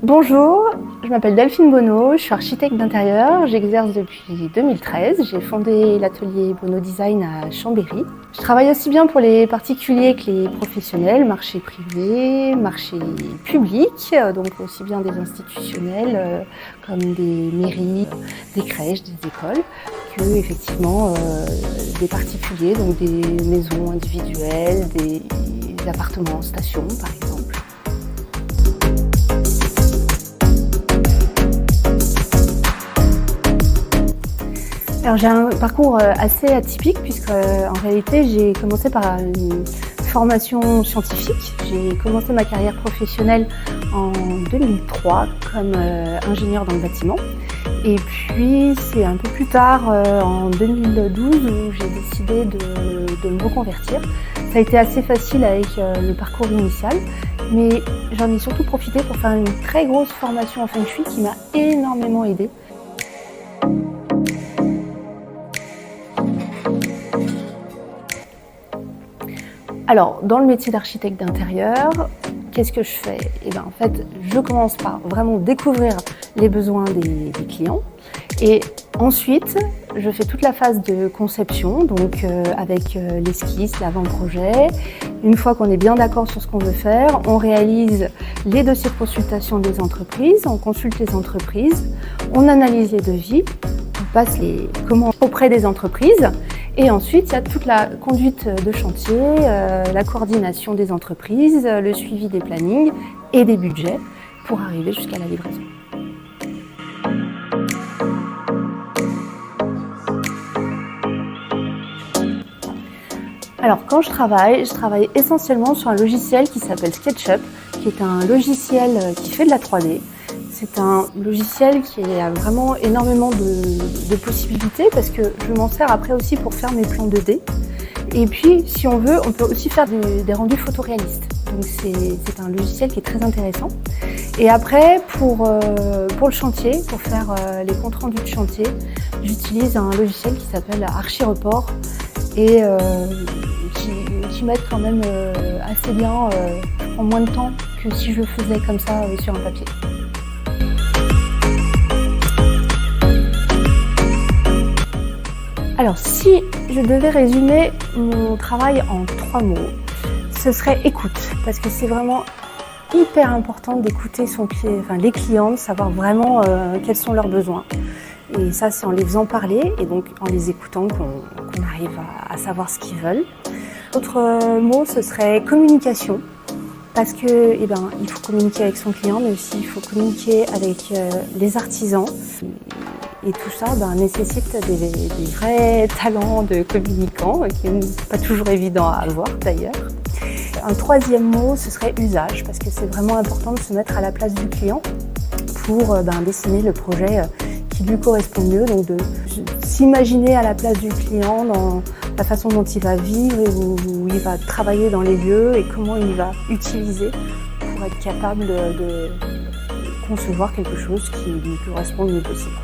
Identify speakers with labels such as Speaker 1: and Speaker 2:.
Speaker 1: Bonjour, je m'appelle Delphine Bonneau, je suis architecte d'intérieur, j'exerce depuis 2013, j'ai fondé l'atelier Bonneau Design à Chambéry. Je travaille aussi bien pour les particuliers que les professionnels, marché privé, marché public, donc aussi bien des institutionnels comme des mairies, des crèches, des écoles, que effectivement des particuliers, donc des maisons individuelles, des appartements en station par exemple. Alors j'ai un parcours assez atypique puisque en réalité j'ai commencé par une formation scientifique. J'ai commencé ma carrière professionnelle en 2003 comme ingénieur dans le bâtiment. Et puis c'est un peu plus tard, en 2012, où j'ai décidé de me reconvertir. Ça a été assez facile avec le parcours initial, mais j'en ai surtout profité pour faire une très grosse formation en Feng Shui qui m'a énormément aidée. Alors, dans le métier d'architecte d'intérieur, qu'est-ce que je fais? En fait, je commence par vraiment découvrir les besoins des clients. Et ensuite, je fais toute la phase de conception, donc avec l'esquisse, l'avant-projet. Une fois qu'on est bien d'accord sur ce qu'on veut faire, on réalise les dossiers de consultation des entreprises, on consulte les entreprises, on analyse les devis, on passe les commandes auprès des entreprises. Et ensuite, il y a toute la conduite de chantier, la coordination des entreprises, le suivi des plannings et des budgets pour arriver jusqu'à la livraison. Alors quand je travaille essentiellement sur un logiciel qui s'appelle SketchUp, qui est un logiciel qui fait de la 3D. C'est un logiciel qui a vraiment énormément de possibilités parce que je m'en sers après aussi pour faire mes plans 2D. Et puis, si on veut, on peut aussi faire des rendus photoréalistes. Donc c'est un logiciel qui est très intéressant. Et après, pour le chantier, pour faire les comptes rendus de chantier, j'utilise un logiciel qui s'appelle Archireport et qui m'aide quand même assez bien. Je prends moins de temps que si je faisais comme ça sur un papier. Alors, si je devais résumer mon travail en 3 mots, ce serait écoute, parce que c'est vraiment hyper important d'écouter les clients, de savoir vraiment quels sont leurs besoins. Et ça, c'est en les faisant parler et donc en les écoutant qu'on arrive à savoir ce qu'ils veulent. L'autre mot, ce serait communication, parce que il faut communiquer avec son client, mais aussi il faut communiquer avec les artisans. Et tout ça nécessite des vrais talents de communicants, qui n'est pas toujours évident à avoir d'ailleurs. Un troisième mot, ce serait usage, parce que c'est vraiment important de se mettre à la place du client pour dessiner le projet qui lui correspond mieux. Donc de s'imaginer à la place du client dans la façon dont il va vivre et où il va travailler dans les lieux et comment il va utiliser pour être capable de concevoir quelque chose qui lui correspond le mieux possible.